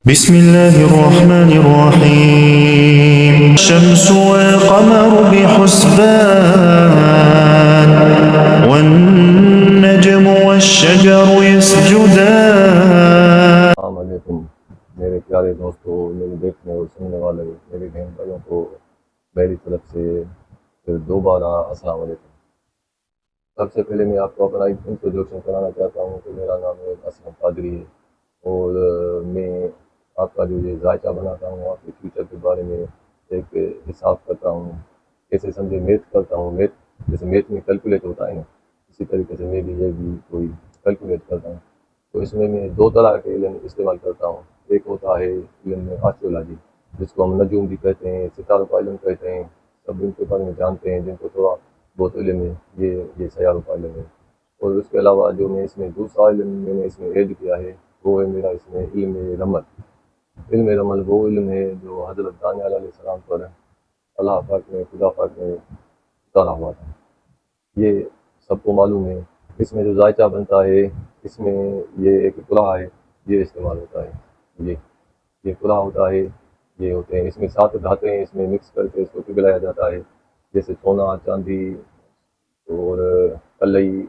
بسم الله الرحمن الرحيم الشمس والقمر بحسبان والنجم والشجر يسجدان. السلام علیکم میرے پیارے دوستو، میرے دیکھنے اور سننے والے میرے بہن بھائیوں کو میری طرف سے پھر دوبارہ السلام علیکم۔ سب سے پہلے میں آپ کو اپنا انٹروڈکشن کرانا چاہتا ہوں کہ میرا نام ہے اسلم قادری ہے، اور میں آپ کا جو یہ ذائقہ بناتا ہوں، آپ کے فیوچر کے بارے میں ایک حساب کرتا ہوں، کیسے سمجھے میتھ کرتا ہوں، میتھ جیسے میتھ میں کیلکولیٹ ہوتا ہے نا، اسی طریقے سے میں بھی یہ بھی کوئی کیلکولیٹ کرتا ہوں۔ تو اس میں دو طرح کے علم استعمال کرتا ہوں۔ ایک ہوتا ہے علم آسٹرولوجی، جس کو ہم نجوم بھی کہتے ہیں، ستاروں کا علم کہتے ہیں، سب ان کے بارے میں جانتے ہیں جن کو تھوڑا بہت علم ہے، یہ سیاروں کا علم ہے۔ اور اس کے علاوہ جو میں اس میں دوسرا علم میں نے اس میں ایڈ کیا ہے، وہ ہے میرا اس میں علم رمل۔ علم رمل وہ علم ہے جو حضرت دانیال علیہ السلام پر اللہ پاک نے خدا پاک نے اتارا ہوا تھا۔ یہ سب کو معلوم ہے۔ اس میں جو ذائقہ بنتا ہے، اس میں یہ ایک قلعہ ہے، یہ استعمال ہوتا ہے، یہ قلعہ ہوتا ہے، یہ ہوتے ہیں اس میں 7 دھاتیں ہیں، اس میں مکس کر کے اس کو پگھلایا جاتا ہے، جیسے سونا، چاندی اور کلئی،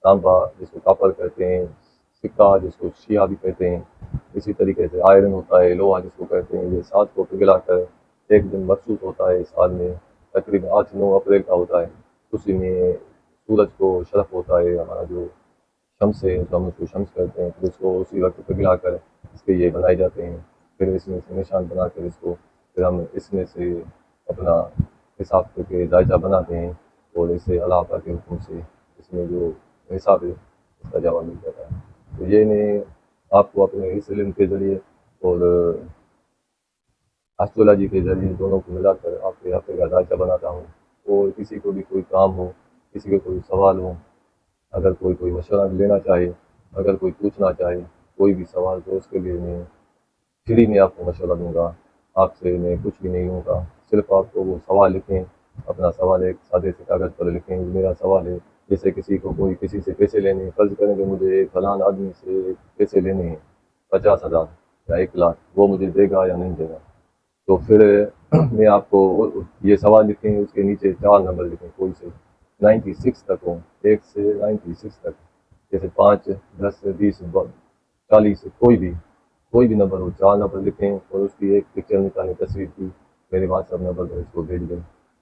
تانبا جس کو کاپر کہتے ہیں، سکہ جس کو شیعہ بھی کہتے ہیں، اسی طریقے سے آئرن ہوتا ہے، لوہا جس کو کہتے ہیں۔ یہ 7 کو پگھلا کر ایک دن مخصوص ہوتا ہے سال میں، تقریباً 8-9 اپریل کا ہوتا ہے۔ اسی میں سورج کو شرف ہوتا ہے، ہمارا جو شمس ہے تو ہم اس کو شمس کہتے ہیں، پھر اس کو اسی وقت پگھلا کر اس کے یہ بنائے جاتے ہیں، پھر اس میں سے نشان بنا کر اس کو پھر ہم اس میں سے اپنا حساب کر کے ذائقہ بناتے ہیں، اور اسے اللہ پاک کے حکم سے اس میں جو حساب ہے اس کا جواب مل جاتا ہے۔ تو یہ میں آپ کو اپنے اس علم کے ذریعے اور آسٹرولوجی کے ذریعے دونوں کو ملا کر آپ کے ہفتے کا ذائقہ بناتا ہوں۔ اور کسی کو بھی کوئی کام ہو، کسی کو کوئی سوال ہو، اگر کوئی مشورہ لینا چاہے، اگر کوئی پوچھنا چاہے کوئی بھی سوال، تو اس کے لیے میں فری میں آپ کو مشورہ دوں گا، آپ سے میں کچھ بھی نہیں ہوں گا، صرف آپ کو وہ سوال لکھیں، اپنا سوال ایک سادے سے کاغذ پر لکھیں، میرا سوال ہے، جیسے کسی کو کوئی کسی سے پیسے لینے ہیں، فرض کریں کہ مجھے فلاں آدمی سے پیسے لینے ہیں 50,000 یا 1,00,000، وہ مجھے دے گا یا نہیں دے گا؟ تو پھر میں آپ کو یہ سوال لکھیں، اس کے نیچے 4 نمبر لکھیں، کوئی سے 96 تک ہوں، 1 سے 96 تک، جیسے 5، 10، 20، 40، کوئی بھی نمبر ہو، 4 نمبر لکھیں، اور اس کی ایک پکچر نکالیں، تصویر کی، میرے واٹس ایپ نمبر پر اس کو بھیج دیں۔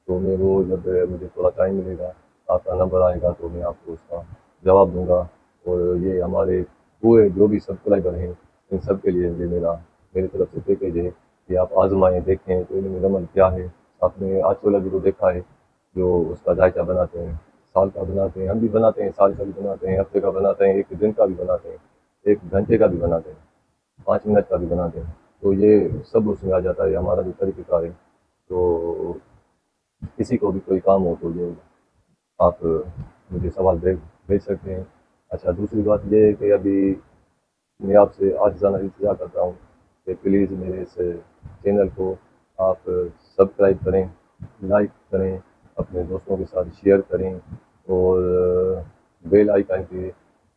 تو میں وہ جب مجھے تھوڑا ٹائم ملے گا، آپ کا نمبر آئے گا، تو میں آپ کو اس کا جواب دوں گا۔ اور یہ ہمارے پورے جو بھی سبسکرائبر ہیں، ان سب کے لیے یہ میری طرف سے پیکیج ہے کہ آپ آزمائیں، دیکھیں تو علم رمل کیا ہے۔ آپ نے آسٹرولوجی کو دیکھا ہے، جو اس کا ذائقہ بناتے ہیں، سال کا بناتے ہیں، ہم بھی بناتے ہیں، سال کا بھی بناتے ہیں، ہفتے کا بناتے ہیں، 1 دن کا بھی بناتے ہیں، 1 گھنٹے کا بھی بناتے ہیں، 5 منٹ کا بھی بناتے ہیں۔ تو یہ سب اس میں آ جاتا ہے، ہمارا جو طریقہ کار ہے۔ تو کسی کو بھی کوئی کام ہو تو یہ آپ مجھے سوال بھیج سکتے ہیں۔ اچھا، دوسری بات یہ ہے کہ ابھی میں آپ سے عاجزانہ التجا کرتا ہوں کہ پلیز میرے اس چینل کو آپ سبسکرائب کریں، لائک کریں، اپنے دوستوں کے ساتھ شیئر کریں، اور بیل آئیکن کے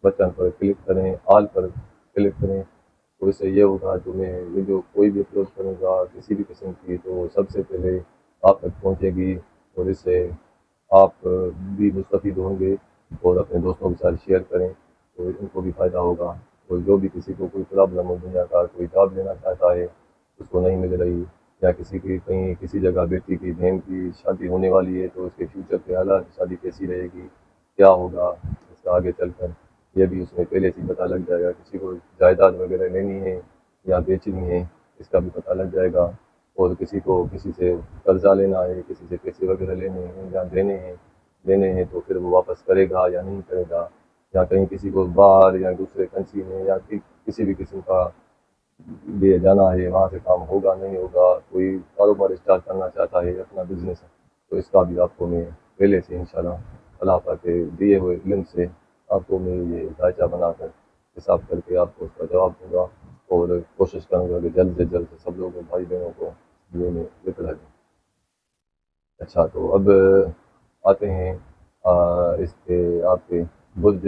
بٹن پر کلک کریں، آل پر کلک کریں۔ تو اس سے یہ ہوگا جو میں ویڈیو کوئی بھی اپلوڈ کروں گا کسی بھی قسم کی، تو سب سے پہلے آپ تک پہنچے گی، اور اس سے آپ بھی مستفید ہوں گے، اور اپنے دوستوں کے ساتھ شیئر کریں تو ان کو بھی فائدہ ہوگا۔ اور جو بھی کسی کو کوئی پرابلم ہو، دنیا کا کوئی جاب لینا چاہتا ہے، اس کو نہیں مل رہی، یا کسی کی کہیں کسی جگہ بیٹی کی بہن کی شادی ہونے والی ہے، تو اس کے فیوچر کے حالات، شادی کیسی رہے گی، کیا ہوگا اس کا آگے چل کر، یہ بھی اس میں پہلے سے پتہ لگ جائے گا۔ کسی کو جائیداد وغیرہ لینی ہے یا بیچنی ہے، اس کا بھی پتہ لگ جائے گا۔ اور کسی کو کسی سے قرضہ لینا ہے، کسی سے پیسے وغیرہ لینے ہیں یا دینے ہیں، تو پھر وہ واپس کرے گا یا نہیں کرے گا، یا کہیں کسی کو باہر یا دوسرے کنٹری میں یا کسی بھی قسم کا لیے جانا ہے، وہاں سے کام ہوگا نہیں ہوگا، کوئی کاروبار اسٹارٹ کرنا چاہتا ہے، اپنا بزنس، تو اس کا بھی آپ کو میں پہلے سے انشاءاللہ اللہ پاک کے دیے ہوئے علم سے آپ کو میں یہ ذائقہ بنا کر حساب کر کے آپ کو اس کا جواب دوں گا، اور کوشش کروں گا کہ جلد سے جلد سب لوگوں بھائی بہنوں کو یہ میں بتلا دوں۔ اچھا، تو اب آتے ہیں اس کے آپ کے برج،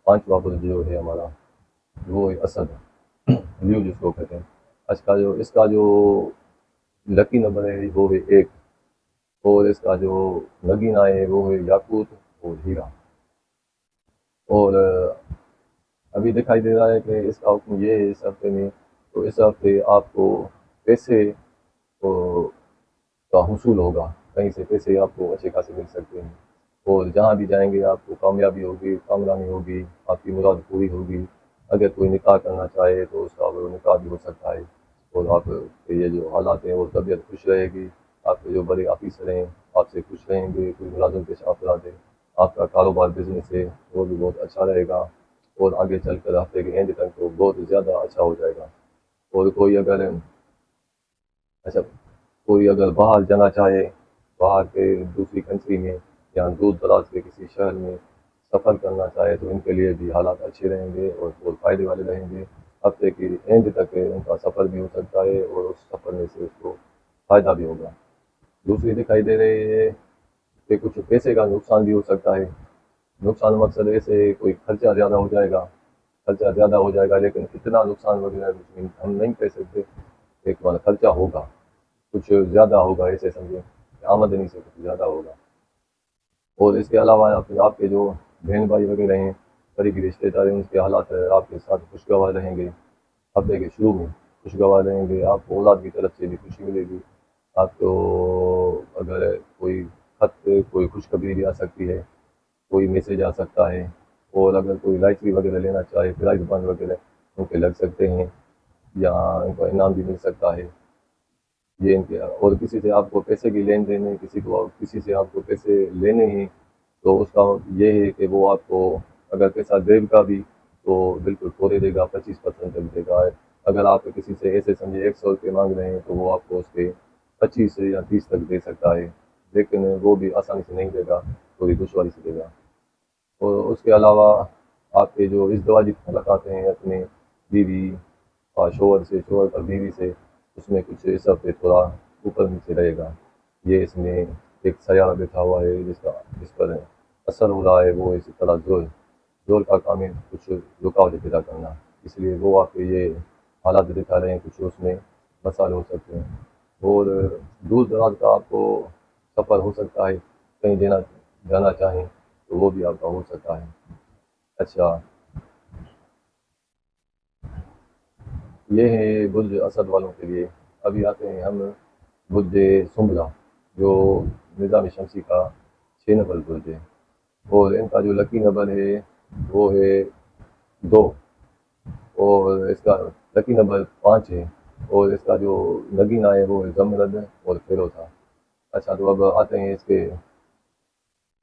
5واں برج جو ہے ہمارا، وہ ہے اسد، لیو جس کو کہتے ہیں۔ اس کا جو لکی نمبر ہے وہ ہے 1، اور اس کا جو نگینہ ہے وہ ہے یاقوت اور ہیرا۔ اور ابھی دکھائی دے رہا ہے کہ اس کا حکم یہ ہے اس ہفتے میں، تو اس ہفتے آپ کو پیسے کا حصول ہوگا، کہیں سے پیسے آپ کو اچھے خاصے مل سکتے ہیں، اور جہاں بھی جائیں گے آپ کو کامیابی ہوگی، کامرانی ہوگی، آپ کی مراد پوری ہوگی۔ اگر کوئی نکاح کرنا چاہے تو اس کا وہ نکاح بھی ہو سکتا ہے، اور آپ کے یہ جو حالات ہیں وہ طبیعت خوش رہے گی، آپ کے جو بڑے آفیسر ہیں آپ سے خوش رہیں گے، کوئی ملازم پیشہ افراد ہے، آپ کا کاروبار بزنس ہے وہ بھی بہت اچھا رہے گا، اور آگے چل کر ہفتے کے اینڈ تک تو بہت زیادہ اچھا ہو جائے گا۔ اور کوئی اگر باہر جانا چاہے، باہر کے دوسری کنٹری میں یا دور دراز کے کسی شہر میں سفر کرنا چاہے تو ان کے لیے بھی حالات اچھے رہیں گے اور بہت فائدے والے رہیں گے۔ ہفتے کی اینڈ تک ان کا سفر بھی ہو سکتا ہے اور اس سفر میں سے اس کو فائدہ بھی ہوگا۔ دوسری دکھائی دے رہی ہے کہ کچھ پیسے کا نقصان بھی ہو سکتا ہے۔ نقصان مقصد ایسے کوئی خرچہ زیادہ ہو جائے گا، لیکن اتنا نقصان وغیرہ ہم نہیں کہہ سکتے، ایک بار خرچہ ہوگا، کچھ زیادہ ہوگا، ایسے سمجھیں آمدنی سے کچھ زیادہ ہوگا۔ اور اس کے علاوہ آپ کے جو بہن بھائی وغیرہ ہیں، قریبی رشتے دار ہیں، ان کے حالات آپ کے ساتھ خوشگوار رہیں گے، ہفتے کے شروع میں خوشگوار رہیں گے، آپ کو اولاد کی طرف سے بھی خوشی ملے گی، آپ کو اگر کوئی خط، کوئی خوشخبری بھی آ سکتی ہے، کوئی میسج آ سکتا ہے، اور اگر کوئی لائٹری وغیرہ لینا چاہے، پرائز بانڈ وغیرہ ان کے لگ سکتے ہیں، یا ان کو انعام بھی مل سکتا ہے۔ یہ ان کے اور کسی سے آپ کو پیسے کی لین دین ہے، کسی سے آپ کو پیسے لینے ہیں، تو اس کا یہ ہے کہ وہ آپ کو اگر پیسہ دے گا بھی تو بالکل فوری دے گا، 25% تک دے گا۔ اگر آپ کسی سے ایسے سمجھے 100 روپے مانگ رہے ہیں تو وہ آپ کو اس کے 25 یا 30 تک دے سکتا ہے، لیکن وہ بھی آسانی سے نہیں دے گا، تھوڑی دشواری سے دے گا۔ اور اس کے علاوہ آپ کے جو ازدواجی تعلقات ہیں اپنے بیوی اور شوہر پر بیوی سے، اس میں کچھ اس ہفتے تھوڑا اوپر نیچے رہے گا۔ یہ اس میں ایک سیارہ بیٹھا ہوا ہے جس پر اثر ہو رہا ہے، وہ اسی طرح زور کا کام ہے، کچھ رکاوٹ پیدا کرنا، اس لیے وہ آپ کے یہ حالات دکھا رہے ہیں، کچھ اس میں مسائل ہو سکتے ہیں۔ اور دور دراز کا آپ کو سفر ہو سکتا ہے، کہیں جانا چاہیں تو وہ بھی آپ کا ہو سکتا ہے۔ اچھا، یہ ہے برج اسد والوں کے لیے۔ ابھی آتے ہیں ہم برج سنبلہ، جو نظام شمسی کا 6 نمبر برج ہے، اور ان کا جو لکی نمبر ہے وہ ہے 2، اور اس کا لکی نمبر 5 ہے، اور اس کا جو نگینہ ہے وہ ہے زمرد اور فیروزہ۔ اچھا، تو اب آتے ہیں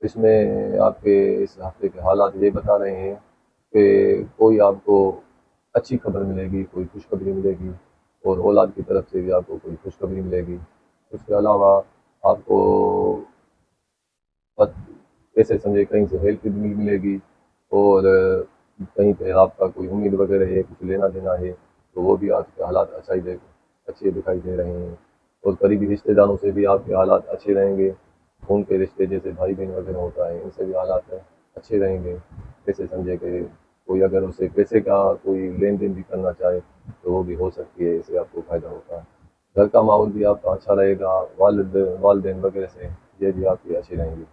اس میں آپ کے اس ہفتے کے حالات یہ بتا رہے ہیں کہ کوئی آپ کو اچھی خبر ملے گی، کوئی خوشخبری ملے گی، اور اولاد کی طرف سے بھی آپ کو کوئی خوشخبری ملے گی۔ اس کے علاوہ آپ کو ایسے سمجھے کہیں سے ہیلپ بھی ملے گی، اور کہیں پہ آپ کا کوئی امید وغیرہ ہے، کچھ لینا دینا ہے تو وہ بھی آپ کے حالات اچھے دکھائی دے رہے ہیں۔ اور قریبی رشتے داروں سے بھی آپ کے حالات اچھے رہیں گے، خون کے رشتے جیسے بھائی بہن وغیرہ ہوتا ہے، ان سے بھی حالات اچھے رہیں گے۔ ایسے سمجھے کہ کوئی اگر اسے پیسے کا کوئی لین دین بھی کرنا چاہے تو وہ بھی ہو سکتی ہے، اس سے آپ کو فائدہ ہوتا ہے۔ گھر کا ماحول بھی آپ کا اچھا رہے گا، والدین وغیرہ سے یہ بھی آپ کے اچھے رہیں گے۔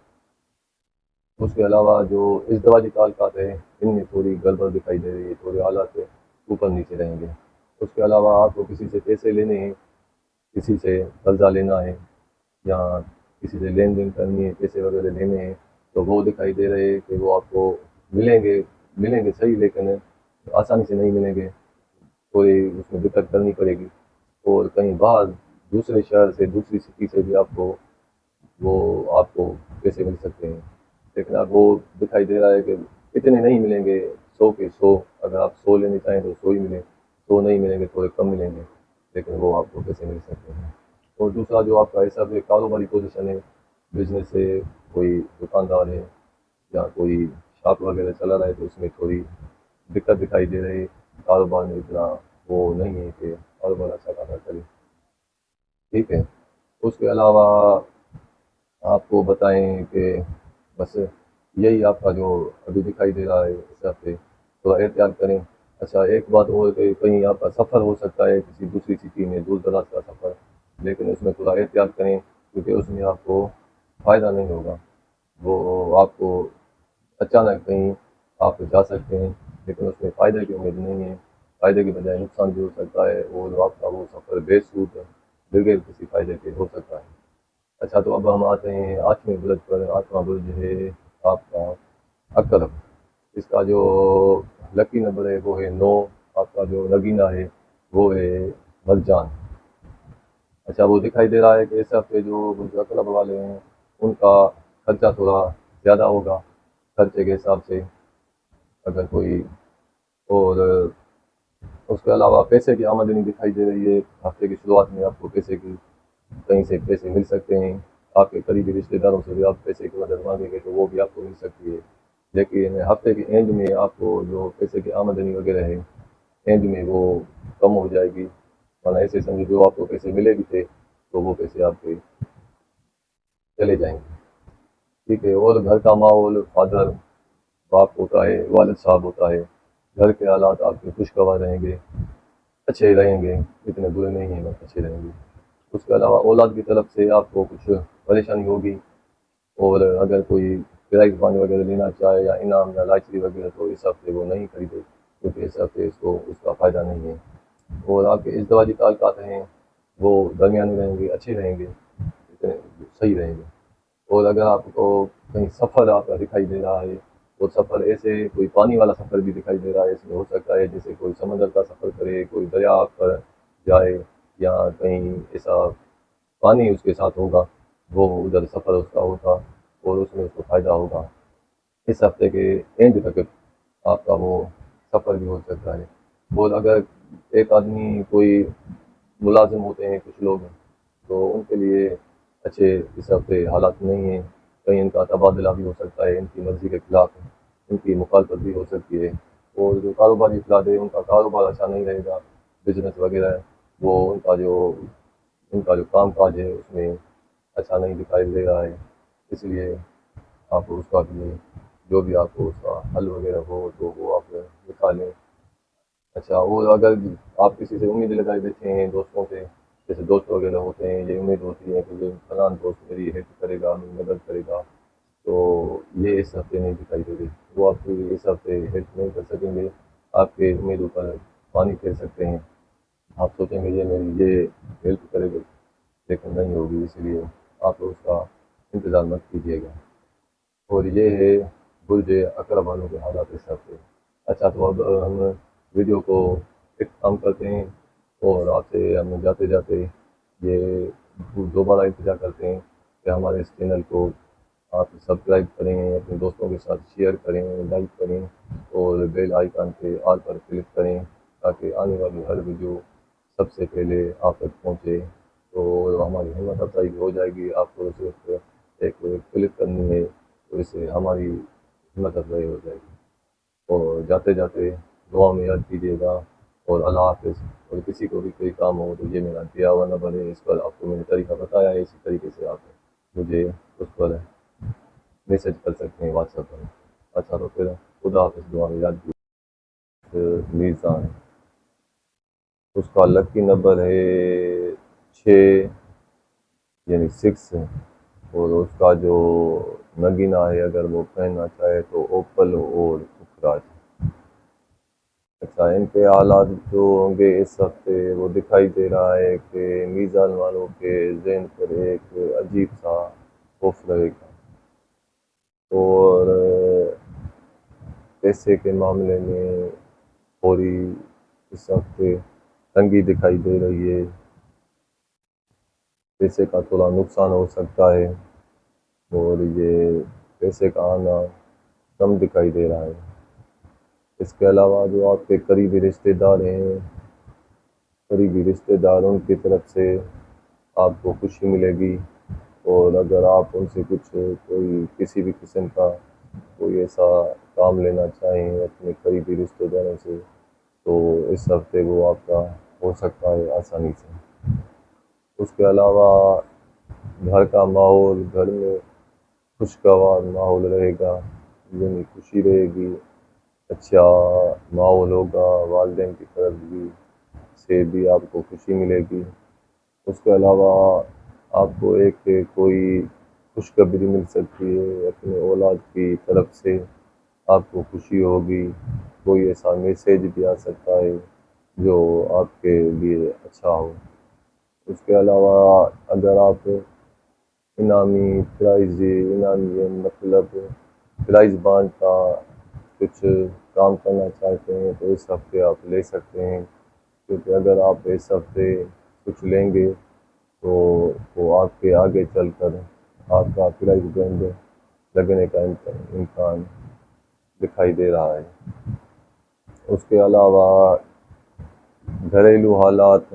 اس کے علاوہ جو ازدواجی تعلقات ہیں ان میں تھوڑی گڑبڑ دکھائی دے رہی ہے، تھوڑے حالات اوپر نیچے رہیں گے۔ اس کے علاوہ آپ کو کسی سے پیسے لینے ہیں، کسی سے قرضہ لینا ہے، یا کسی سے لین دین کرنی ہے، پیسے وغیرہ لینے ہیں، تو وہ دکھائی دے رہے ہیں کہ وہ آپ کو ملیں گے صحیح، لیکن آسانی سے نہیں ملیں گے، تھوڑی اس میں دقت کرنی پڑے گی۔ اور کہیں باہر دوسرے شہر سے، دوسری سٹی سے بھی آپ کو پیسے مل سکتے ہیں، لیکن اب وہ دکھائی دے رہا ہے کہ اتنے نہیں ملیں گے، 100 کے 100، اگر آپ 100 لینے چاہیں تو 100 ہی ملیں، 100 نہیں ملیں گے، تھوڑے کم ملیں گے، لیکن وہ آپ کو پیسے مل سکتے ہیں۔ اور دوسرا جو آپ کا حساب ہے، کاروباری پوزیشن ہے، بزنس ہے، کوئی دکاندار ہے یا کوئی شاپ وغیرہ چلا رہا ہے تو اس میں تھوڑی دقت دکھائی دے رہی ہے، کاروبار میں اتنا وہ نہیں ہے کہ کاروبار اچھا خاصا کرے۔ ٹھیک ہے، اس کے علاوہ آپ کو بتائیں کہ بس یہی آپ کا جو ابھی دکھائی دے رہا ہے، اس ہفتے تھوڑا احتیاط کریں، اچھا ایک بات اور کہ کہیں آپ کا سفر ہو سکتا ہے کسی دوسری سٹی میں، دور دراز کا سفر، لیکن اس میں تھوڑا احتیاط کریں کیونکہ اس میں آپ کو فائدہ نہیں ہوگا۔ وہ آپ کو اچانک کہیں آپ جا سکتے ہیں لیکن اس میں فائدے کی امید نہیں ہے، فائدے کی بجائے نقصان بھی ہو سکتا ہے اور آپ کا وہ سفر بے سود بغیر کسی فائدے کے ہو سکتا ہے۔ اچھا تو اب ہم آتے ہیں 8ویں برج پر۔ 8واں برج ہے آپ کا عقرب۔ اس کا جو لکی نمبر ہے وہ ہے 9۔ آپ کا جو نگینہ ہے وہ ہے مرجان۔ اچھا وہ دکھائی دے رہا ہے کہ اس ہفتے جو برج عقرب والے ہیں ان کا خرچہ تھوڑا زیادہ ہوگا، خرچے کے حساب سے اگر کوئی، اور اس کے علاوہ پیسے کی آمدنی دکھائی دے رہی ہے۔ ہفتے کی شروعات میں آپ کو پیسے کی کہیں سے پیسے مل سکتے ہیں، آپ کے قریبی رشتے داروں سے بھی آپ پیسے کی مدد مانگیں گے تو وہ بھی آپ کو مل سکتی ہے، لیکن ہفتے کے اینڈ میں آپ کو جو پیسے کی آمدنی وغیرہ ہے اینڈ میں وہ کم ہو جائے گی، ورنہ ایسے سمجھو جو آپ کو پیسے ملے بھی تھے تو وہ پیسے آپ کے چلے جائیں گے، ٹھیک ہے۔ اور گھر کا ماحول، فادر باپ ہوتا ہے، والد صاحب ہوتا ہے، گھر کے حالات آپ کے خوشگوار رہیں گے، اچھے رہیں گے، اتنے برے نہیں ہیں، بس اچھے رہیں گے۔ اس کے علاوہ اولاد کی طرف سے آپ کو کچھ پریشانی ہوگی، اور اگر کوئی پرائز بانڈ وغیرہ لینا چاہے یا انعام یا لاٹری وغیرہ تو اس ہفتے وہ نہیں خریدے کیونکہ اس ہفتے اس کو اس کا فائدہ نہیں ہے۔ اور آپ کے ازدواجی تعلقات ہیں وہ درمیانی رہیں گے، اچھے رہیں گے، اتنے صحیح رہیں گے۔ اور اگر آپ کو کہیں سفر آپ کا دکھائی دے رہا ہے تو سفر ایسے کوئی پانی والا سفر بھی دکھائی دے رہا ہے، اس میں ہو سکتا ہے جیسے کوئی سمندر کا سفر کرے، کوئی دریا پر جائے یا کہیں ایسا پانی اس کے ساتھ ہوگا، وہ ادھر سفر اس کا ہوگا اور اس میں اس کو فائدہ ہوگا۔ اس ہفتے کے اینڈ تک آپ کا وہ سفر بھی ہو سکتا ہے۔ اور اگر ایک آدمی کوئی ملازم ہوتے ہیں کچھ لوگ تو ان کے لیے اچھے اس ہفتے حالات نہیں ہیں، کہیں ان کا تبادلہ بھی ہو سکتا ہے، ان کی مرضی کے خلاف ان کی مخالفت بھی ہو سکتی ہے۔ اور جو کاروباری افراد ہے ان کا کاروبار اچھا نہیں رہے گا، بزنس وغیرہ ہے وہ ان کا جو کام کاج ہے اس میں اچھا نہیں دکھائی دے رہا ہے، اس لیے آپ اس کا بھی جو بھی آپ کو اس کا حل وغیرہ ہو تو وہ آپ نکالیں۔ اچھا اور اگر آپ کسی سے امید لگائے بیٹھے ہیں دوستوں سے، جیسے دوست وغیرہ ہوتے ہیں، یہ امید ہوتی ہے کہ یہ فلاں دوست میری ہیلپ کرے گا، میری مدد کرے گا، تو یہ اس ہفتے نہیں دکھائی دے گی، وہ آپ کی اس ہفتے ہیلپ نہیں کر سکیں گے، آپ کے امیدوں پر پانی پھیر سکتے ہیں، آپ سوچیں گے یہ میری یہ ہیلپ کرے گا لیکن نہیں ہوگی، اس لیے آپ اس کا انتظار مت کیجیے گا۔ اور یہ ہے برج عقرب والوں کے حالات اس ہفتے۔ اچھا تو اب ہم ویڈیو کو اختتام کرتے ہیں اور آپ سے ہم جاتے جاتے یہ دوبارہ التجا کرتے ہیں کہ ہمارے اس چینل کو آپ سبسکرائب کریں، اپنے دوستوں کے ساتھ شیئر کریں، لائک کریں اور بیل آئیکن پہ آل پر کلک کریں تاکہ آنے والی ہر ویڈیو سب سے پہلے آپ تک پہنچے، تو ہماری ہمت افزائی ہو جائے گی۔ آپ کو صرف ایک کلک کرنی ہے تو اس سے ہماری ہمت افزائی ہو جائے گی۔ اور جاتے جاتے دعا میں یاد کیجیے گا اور اللہ حافظ۔ اور کسی کو بھی کوئی کام ہو تو یہ میرا دیا ہوا نمبر ہے، اس پر آپ کو میں نے طریقہ بتایا ہے، اسی طریقے سے آپ مجھے اس پر میسج کر سکتے ہیں واٹس ایپ پر۔ اچھا تو پھر خدا حافظ، دعا میں یاد کیجیے۔ میزان، اس کا لکی نمبر ہے 6 یعنی 6، اور اس کا جو نگینہ ہے اگر وہ پہننا چاہے تو اوپل اور پکھراج۔ اچھا ان کے حالات جو ہوں گے اس ہفتے وہ دکھائی دے رہا ہے کہ میزان والوں کے ذہن پر ایک عجیب سا خوف رہے گا، اور پیسے کے معاملے میں تھوڑی اس ہفتے تنگی دکھائی دے رہی ہے، پیسے کا تھوڑا نقصان ہو سکتا ہے، اور یہ پیسے کا آنا کم دکھائی دے رہا ہے۔ اس کے علاوہ جو آپ کے قریبی رشتے دار ہیں، قریبی رشتے دار ان کی طرف سے آپ کو خوشی ملے گی، اور اگر آپ ان سے کوئی کسی بھی قسم کا کوئی ایسا کام لینا چاہیں اپنے قریبی رشتے داروں سے تو اس ہفتے وہ آپ کا ہو سکتا ہے آسانی سے۔ اس کے علاوہ گھر کا ماحول، گھر میں خوشگوار ماحول رہے گا، یعنی خوشی رہے گی، اچھا ماحول ہوگا، والدین کی طرف سے بھی آپ کو خوشی ملے گی۔ اس کے علاوہ آپ کو ایک کوئی خوشخبری مل سکتی ہے اپنے اولاد کی طرف سے، آپ کو خوشی ہوگی، کوئی ایسا میسیج بھی آ سکتا ہے جو آپ کے لیے اچھا ہو۔ اس کے علاوہ اگر آپ انعامی مطلب پرائز بانڈ کا کچھ کام کرنا چاہتے ہیں تو اس ہفتے آپ لے سکتے ہیں، کیونکہ اگر آپ اس ہفتے کچھ لیں گے تو وہ آپ کے آگے چل کر آپ کا پرائز بینڈ لگنے کا امکان دکھائی دے رہا ہے۔ اس کے علاوہ گھریلو حالات،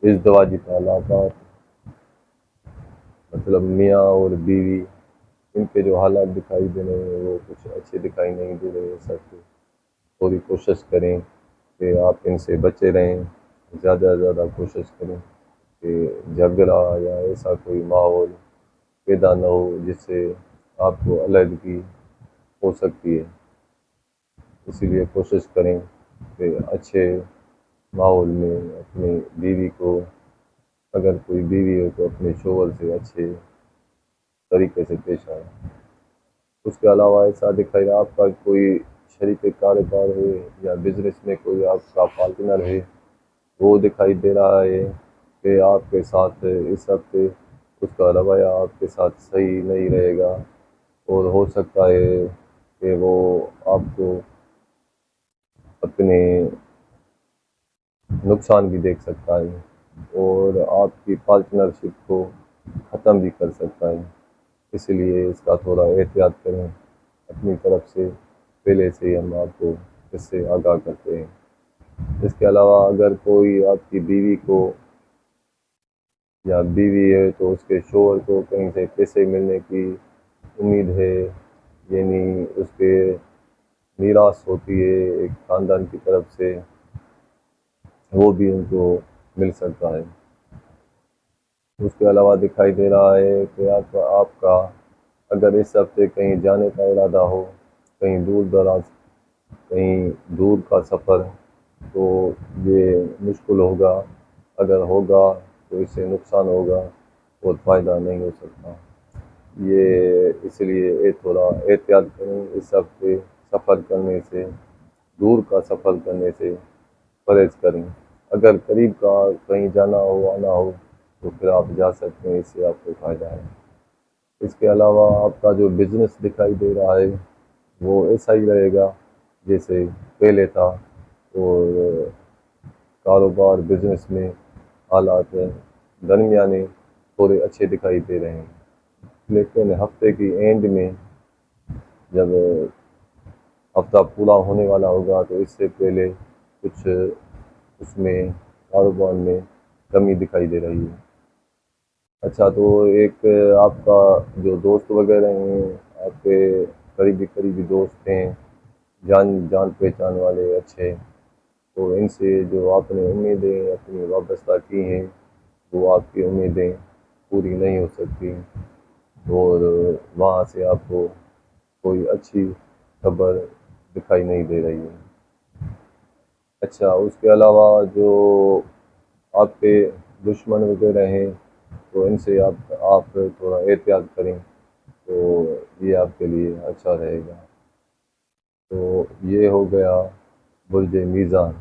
ازدواجی تعلقات، مطلب میاں اور بیوی، ان کے جو حالات دکھائی دے رہے ہیں وہ کچھ اچھے دکھائی نہیں دے رہے ہیں۔ سب پوری کوشش کریں کہ آپ ان سے بچے رہیں، زیادہ سے زیادہ کوشش کریں کہ جھگڑا یا ایسا کوئی ماحول پیدا نہ ہو جس سے آپ کو علیحدگی ہو سکتی ہے۔ اسی لیے کوشش کریں کہ اچھے ماحول میں اپنی بیوی کو، اگر کوئی بیوی ہو تو اپنے شوہر سے اچھے طریقے سے پیش آئے۔ اس کے علاوہ ایسا دکھائی آپ کا کوئی شریک کاروبار ہے یا بزنس میں کوئی آپ کا پارٹنر ہے، وہ دکھائی دے رہا ہے کہ آپ کے ساتھ اس ہفتے اس کا رویہ آپ کے ساتھ صحیح نہیں رہے گا، اور ہو سکتا ہے کہ وہ آپ کو اپنے نقصان بھی دیکھ سکتا ہے اور آپ کی پارٹنرشپ کو ختم بھی کر سکتا ہے۔ اس لیے اس کا تھوڑا احتیاط کریں اپنی طرف سے، پہلے سے ہی ہم آپ کو اس سے آگاہ کرتے ہیں۔ اس کے علاوہ اگر کوئی آپ کی بیوی کو یا بیوی ہے تو اس کے شوہر کو کہیں سے پیسے ملنے کی امید ہے، یعنی اس کے میراث ہوتی ہے ایک خاندان کی طرف سے، وہ بھی ان کو مل سکتا ہے۔ اس کے علاوہ دکھائی دے رہا ہے کہ آپ کا اگر اس ہفتے کہیں جانے کا ارادہ ہو، کہیں دور دراز، کہیں دور کا سفر، تو یہ مشکل ہوگا، اگر ہوگا تو اس سے نقصان ہوگا اور فائدہ نہیں ہو سکتا۔ یہ اس لیے تھوڑا احتیاط کریں اس ہفتے سفر کرنے سے، دور کا سفر کرنے سے پرہیز کریں۔ اگر قریب کا کہیں جانا ہو، آنا ہو تو پھر آپ جا سکتے ہیں، اس سے آپ کو فائدہ ہے۔ اس کے علاوہ آپ کا جو بزنس دکھائی دے رہا ہے وہ ایسا ہی رہے گا جیسے پہلے تھا، اور کاروبار بزنس میں حالات درمیانے تھوڑے اچھے دکھائی دے رہے ہیں، لیکن ہفتے کی اینڈ میں جب ہفتہ پورا ہونے والا ہوگا تو اس سے پہلے کچھ اس میں کاروبار میں کمی دکھائی دے رہی ہے۔ اچھا، تو ایک آپ کا جو دوست وغیرہ ہیں، آپ کے قریبی دوست ہیں، جان پہچان والے اچھے، تو ان سے جو آپ نے امیدیں اپنی وابستہ کی ہیں وہ آپ کی امیدیں پوری نہیں ہو سکتی، اور وہاں سے آپ کو کوئی اچھی خبر دکھائی نہیں دے رہی ہے۔ اچھا، اس کے علاوہ جو آپ کے دشمن وغیرہ ہیں تو ان سے آپ تھوڑا احتیاط کریں تو یہ آپ کے لیے اچھا رہے گا۔ تو یہ ہو گیا برج میزان۔